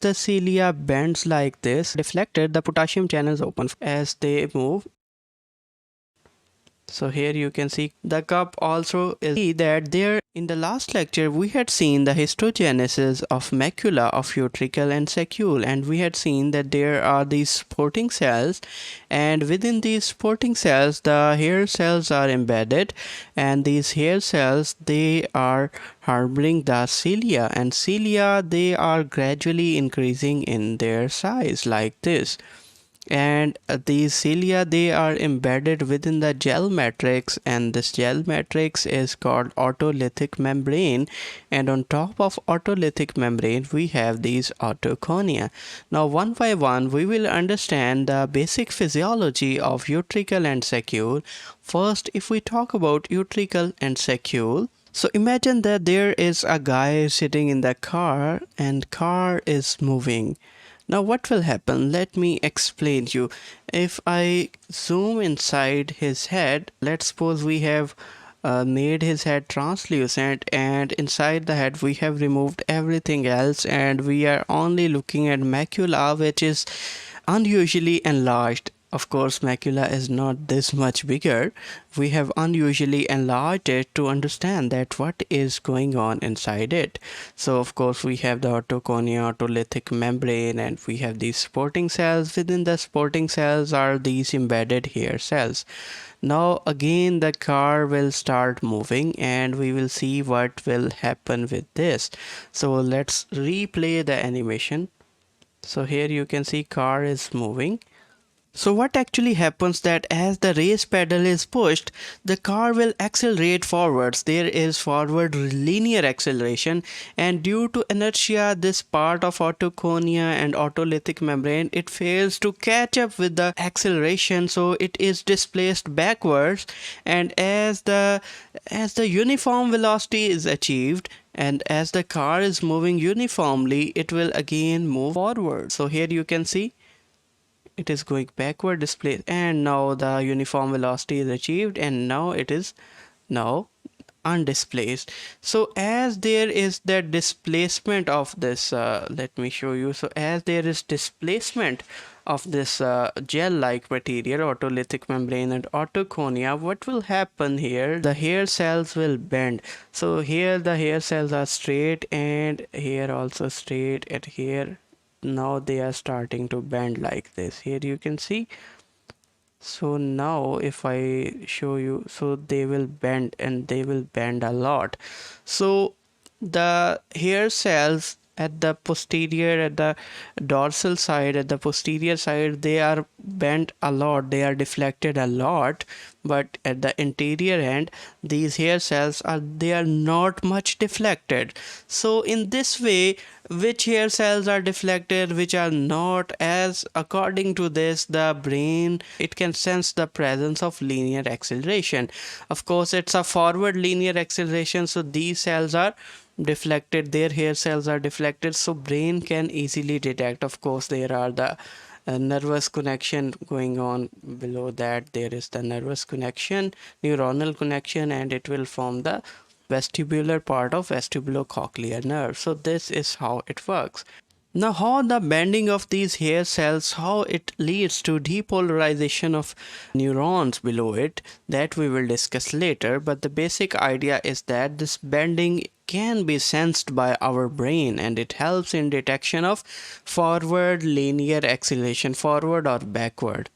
the cilia bends like this, deflected, the potassium channels open as they move. So here you can see the cup also is see that there in the last lecture we had seen the histogenesis of macula of Utricle and Saccule, and we had seen that there are these supporting cells, and within these supporting cells the hair cells are embedded, and these hair cells they are harboring the cilia, and cilia they are gradually increasing in their size like this. And these cilia they are embedded within the gel matrix, and this gel matrix is called autolytic membrane, and on top of autolytic membrane we have these autoconia. Now one by one we will understand the basic physiology of utricle and saccule. First, if we talk about utricle and saccule, so imagine that there is a guy sitting in the car and car is moving. Now what will happen? Let me explain you. If I zoom inside his head, let's suppose we have made his head translucent, and inside the head we have removed everything else, and we are only looking at macula, which is unusually enlarged. Of course, macula is not this much bigger. We have unusually enlarged it to understand that what is going on inside it. So of course we have the autoconia, autolytic membrane, and we have these supporting cells. Within the supporting cells are these embedded hair cells. Now again the car will start moving, and we will see what will happen with this. So let's replay the animation. So here you can see car is moving. So what actually happens that as the race pedal is pushed, the car will accelerate forwards. There is forward linear acceleration, and due to inertia, this part of autoconia and autolytic membrane, it fails to catch up with the acceleration, so it is displaced backwards. And as the uniform velocity is achieved, and as the car is moving uniformly, it will again move forward. So here you can see it is going backward displaced, and now the uniform velocity is achieved, and now it is now undisplaced. So as there is that displacement of this, let me show you. So as there is displacement of this gel like material, autolytic membrane and autoconia, what will happen here? The hair cells will bend. So here the hair cells are straight, and here also straight, and here now they are starting to bend like this. Here you can see. So now if I show you, so they will bend, and they will bend a lot. So the hair cells at the posterior, at the dorsal side, at the posterior side, they are bent a lot, they are deflected a lot. But at the anterior end, these hair cells are, they are not much deflected. So in this way, which hair cells are deflected, which are not, as according to this, the brain, it can sense the presence of linear acceleration. Of course it's a forward linear acceleration, so these cells are deflected, their hair cells are deflected, so brain can easily detect. Of course there are the nervous connection going on below that. There is the nervous connection, neuronal connection, and it will form the vestibular part of vestibulocochlear nerve. So this is how it works. Now how the bending of these hair cells, how it leads to depolarization of neurons below it, that we will discuss later. But the basic idea is that this bending can be sensed by our brain, and it helps in detection of forward linear acceleration, forward or backward.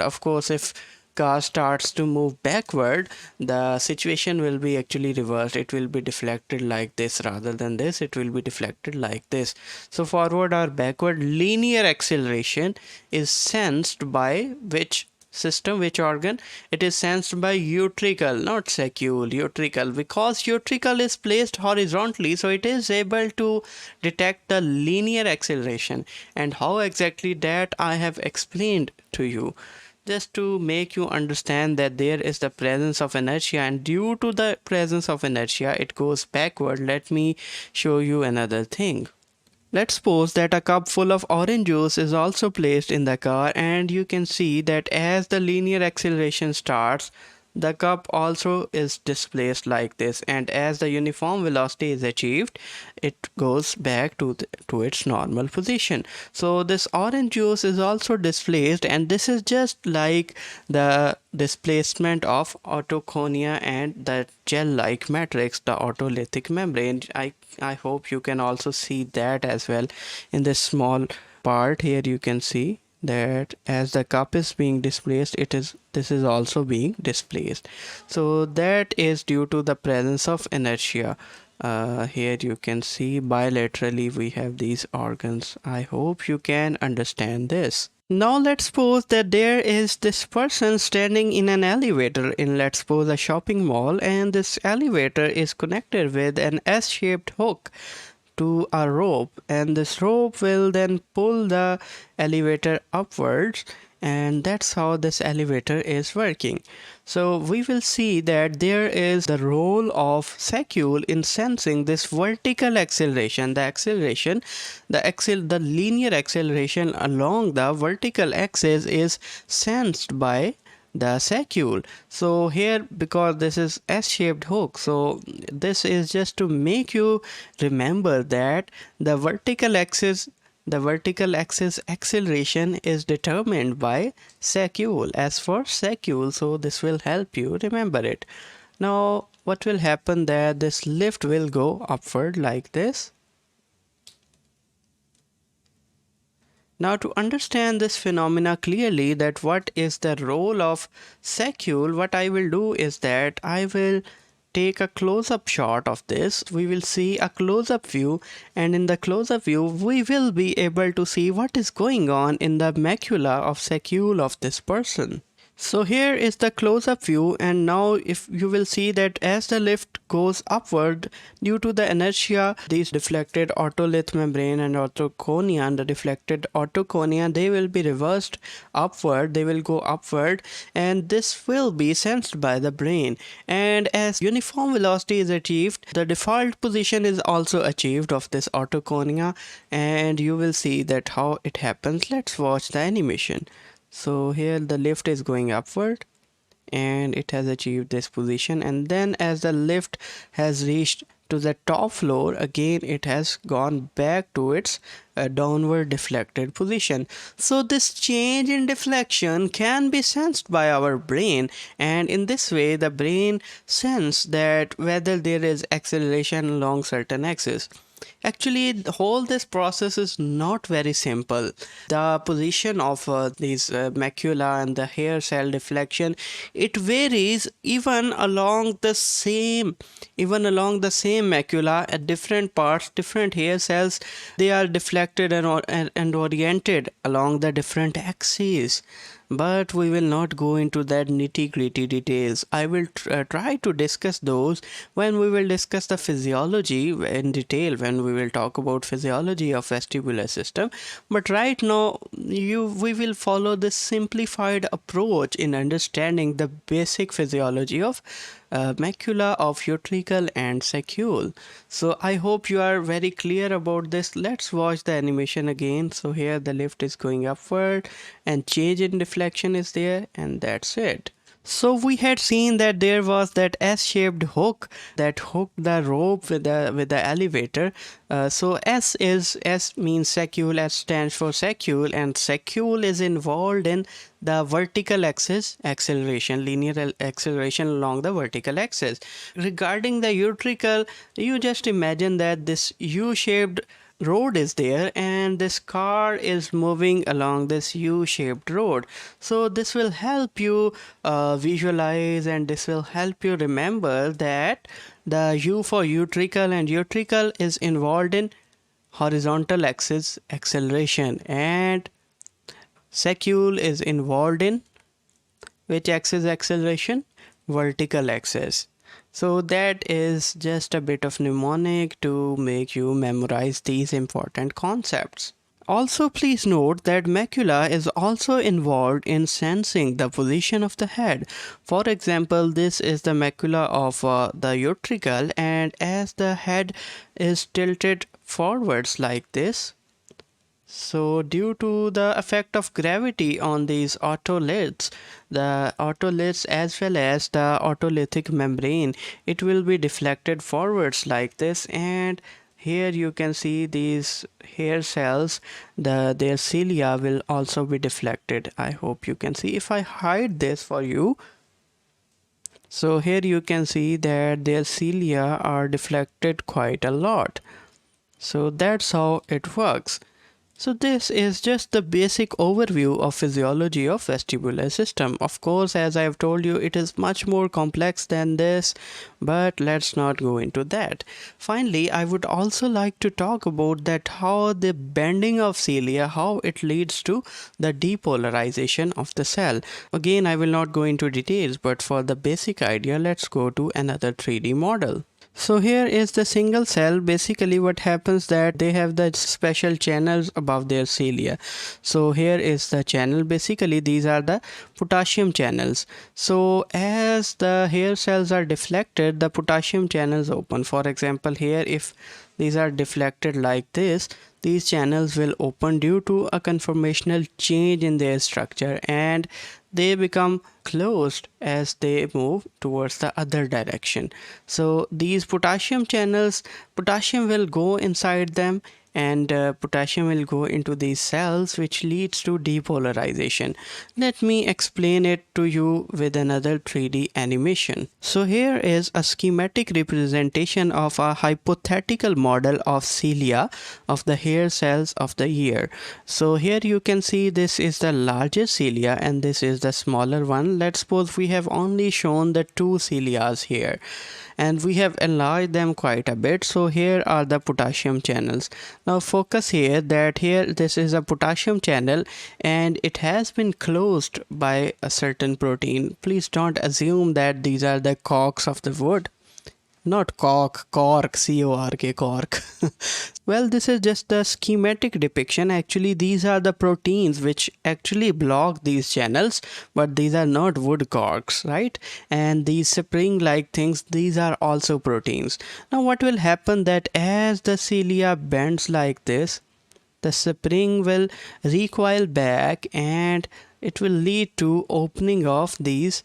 Of course, if car starts to move backward, the situation will be actually reversed. It will be deflected like this, rather than this, it will be deflected like this. So forward or backward linear acceleration is sensed by which system, which organ? It is sensed by utricle, not saccule, utricle, because utricle is placed horizontally, so it is able to detect the linear acceleration. And how exactly, that I have explained to you, just to make you understand that there is the presence of inertia, and due to the presence of inertia it goes backward. Let me show you another thing. Let's suppose that a cup full of orange juice is also placed in the car, and you can see that as the linear acceleration starts, the cup also is displaced like this, and as the uniform velocity is achieved, it goes back to its normal position. So this orange juice is also displaced, and this is just like the displacement of autoconia and the gel-like matrix, the autolytic membrane. I hope you can also see that as well. In this small part here, you can see that as the cup is being displaced, this is also being displaced. So that is due to the presence of inertia. Here you can see bilaterally we have these organs. I hope you can understand this. Now let's suppose that there is this person standing in an elevator in, let's suppose, a shopping mall, and this elevator is connected with an S-shaped hook to a rope, and this rope will then pull the elevator upwards, and that's how this elevator is working. So we will see that there is the role of saccule in sensing this vertical acceleration, the linear acceleration along the vertical axis is sensed by the saccule. So here, because this is S-shaped hook, so this is just to make you remember that the vertical axis acceleration is determined by saccule, as for saccule. So this will help you remember it. Now what will happen, that this lift will go upward like this. Now to understand this phenomena clearly, that what is the role of saccule, what I will do is that I will take a close-up shot of this. We will see a close-up view, and in the close-up view we will be able to see what is going on in the macula of saccule of this person. So here is the close-up view, and now if you will see that as the lift goes upward due to the inertia, these deflected otolith membrane and autoconia and the deflected autoconia, they will be reversed upward, they will go upward, and this will be sensed by the brain. And as uniform velocity is achieved, the default position is also achieved of this autoconia, and you will see that how it happens. Let's watch the animation. So here the lift is going upward and it has achieved this position, and then as the lift has reached to the top floor, again it has gone back to its downward deflected position. So this change in deflection can be sensed by our brain, and in this way the brain senses that whether there is acceleration along certain axis. Actually, the whole this process is not very simple. The position of these macula and the hair cell deflection, it varies even along the same macula at different parts, different hair cells. They are deflected and oriented along the different axes. But we will not go into that nitty-gritty details. I will try to discuss those when we will discuss the physiology in detail, when we will talk about physiology of vestibular system. But right now we will follow this simplified approach in understanding the basic physiology of macula of utricle and saccule. So I hope you are very clear about this. Let's watch the animation again. So here the lift is going upward and change in deflection is there, and that's it. So we had seen that there was that S-shaped hook that hooked the rope with the elevator. So S means saccule, S stands for saccule, and saccule is involved in the vertical axis acceleration, linear acceleration along the vertical axis. Regarding the utricle, you just imagine that this U-shaped road is there and this car is moving along this U-shaped road. So this will help you visualize, and this will help you remember that the U for utricle, and utricle is involved in horizontal axis acceleration, and saccule is involved in which axis acceleration? Vertical axis. So that is just a bit of mnemonic to make you memorize these important concepts. Also, please note that macula is also involved in sensing the position of the head. For example, this is the macula of the utricle, and as the head is tilted forwards like this, So due to the effect of gravity on these otoliths, the otoliths as well as the otolithic membrane, it will be deflected forwards like this, and here you can see these hair cells, their cilia will also be deflected. I hope you can see. If I hide this for you, so here you can see that their cilia are deflected quite a lot. So that's how it works. So this is just the basic overview of physiology of vestibular system. Of course, as I have told you, it is much more complex than this, but let's not go into that. Finally, I would also like to talk about that how the bending of cilia, how it leads to the depolarization of the cell. Again, I will not go into details, but for the basic idea, let's go to another 3D model. So here is the single cell. Basically what happens that they have the special channels above their cilia. So here is the channel. Basically these are the potassium channels. So as the hair cells are deflected, the potassium channels open. For example, here if these are deflected like this, these channels will open due to a conformational change in their structure, and they become closed as they move towards the other direction. So these potassium channels, potassium will go inside them, and potassium will go into these cells, which leads to depolarization. Let me explain it to you with another 3D animation. So here is a schematic representation of a hypothetical model of cilia of the hair cells of the ear. So here you can see this is the larger cilia and this is the smaller one. Let's suppose we have only shown the two cilias here, and we have enlarged them quite a bit. So here are the potassium channels. Now focus here that here this is a potassium channel and it has been closed by a certain protein. Please don't assume that these are the corks of the wood. Not cork, C-O-R-K, cork. Well, this is just a schematic depiction. Actually, these are the proteins which actually block these channels, but these are not wood corks, right? And these spring-like things, these are also proteins. Now, what will happen that as the cilia bends like this, the spring will recoil back and it will lead to opening of these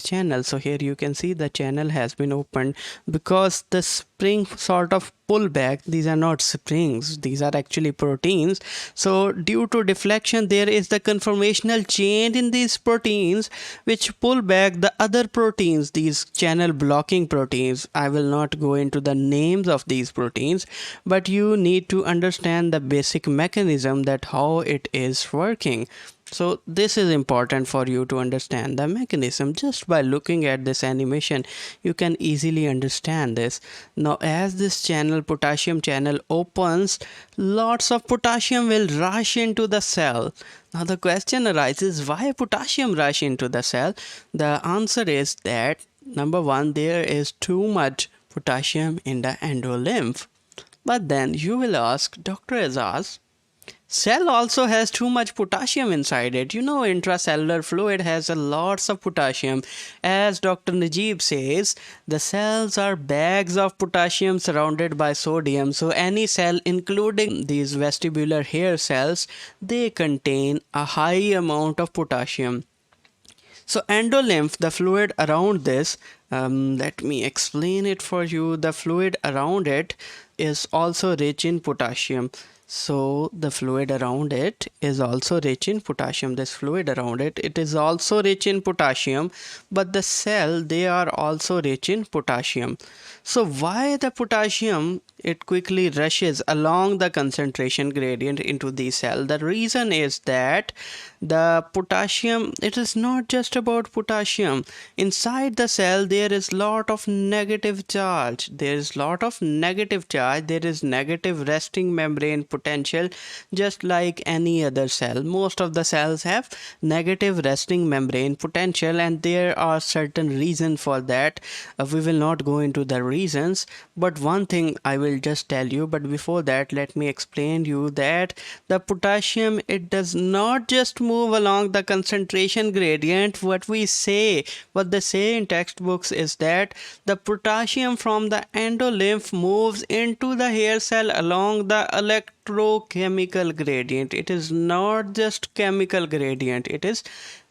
channels. So here you can see the channel has been opened because the spring sort of pull back. These are not springs, these are actually proteins. So due to deflection, there is the conformational change in these proteins which pull back the other proteins, these channel blocking proteins. I will not go into the names of these proteins, but you need to understand the basic mechanism that how it is working. So this is important for you to understand the mechanism. Just by looking at this animation, you can easily understand this. Now as this channel, potassium channel opens, lots of potassium will rush into the cell. Now the question arises, why potassium rush into the cell? The answer is that number one, there is too much potassium in the endolymph. But then you will ask, Dr. Aizaz, cell also has too much potassium inside it. You know, intracellular fluid has a lots of potassium. As Dr. Najib says, the cells are bags of potassium surrounded by sodium. So any cell, including these vestibular hair cells, they contain a high amount of potassium. So endolymph, the fluid around this, let me explain it for you. The fluid around it is also rich in potassium. So the fluid around it is also rich in potassium. This fluid around it, it is also rich in potassium, but the cell, they are also rich in potassium. So why the potassium, it quickly rushes along the concentration gradient into the cell? The reason is that the potassium, it is not just about potassium. Inside the cell there is lot of negative charge. There is lot of negative charge. There is negative resting membrane potential, just like any other cell. Most of the cells have negative resting membrane potential, and there are certain reasons for that. We will not go into the reasons, but one thing I will just tell you. But before that, let me explain you that the potassium, it does not just move along the concentration gradient. What they say in textbooks is that the potassium from the endolymph moves into the hair cell along the electrochemical gradient. It is not just chemical gradient, it is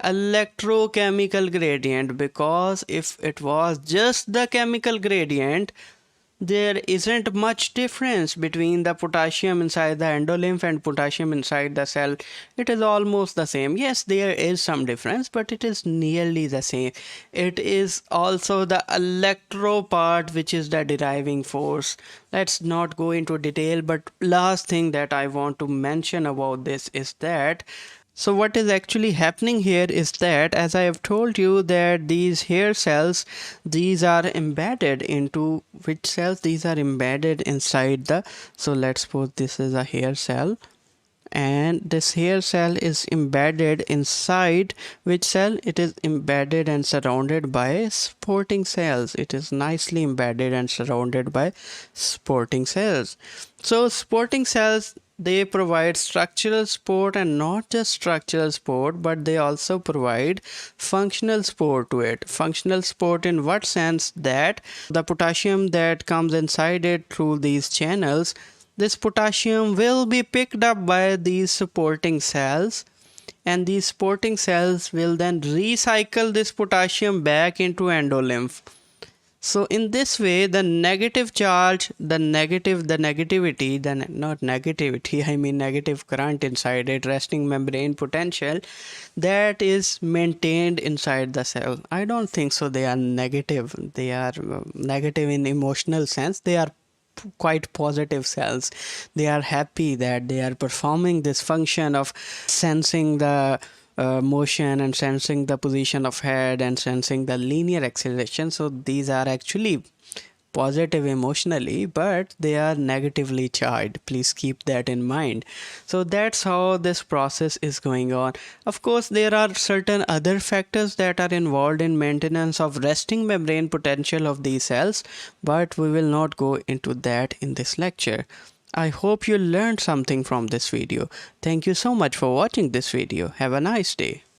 electrochemical gradient, because if it was just the chemical gradient, there isn't much difference between the potassium inside the endolymph and potassium inside the cell. It is almost the same. Yes, there is some difference, but it is nearly the same. It is also the electro part which is the deriving force. Let's not go into detail, but last thing that I want to mention about this is that, so what is actually happening here is that, as I have told you, that these hair cells, these are embedded into which cells? These are embedded inside the, so let's suppose this is a hair cell, and this hair cell is embedded inside which cell? It is embedded and surrounded by supporting cells. It is nicely embedded and surrounded by supporting cells. So supporting cells, they provide structural support, and not just structural support, but they also provide functional support to it. Functional support in what sense? That the potassium that comes inside it through these channels, this potassium will be picked up by these supporting cells, and these supporting cells will then recycle this potassium back into endolymph. So in this way, the negative charge, the negativity, not negativity, I mean negative current inside it, resting membrane potential, that is maintained inside the cell. I don't think so they are negative. They are negative in emotional sense. They are quite positive cells. They are happy that they are performing this function of sensing the motion and sensing the position of head and sensing the linear acceleration. So these are actually positive emotionally, but they are negatively charged. Please keep that in mind. So that's how this process is going on. Of course, there are certain other factors that are involved in maintenance of resting membrane potential of these cells, but we will not go into that in this lecture. I hope you learned something from this video. Thank you so much for watching this video. Have a nice day.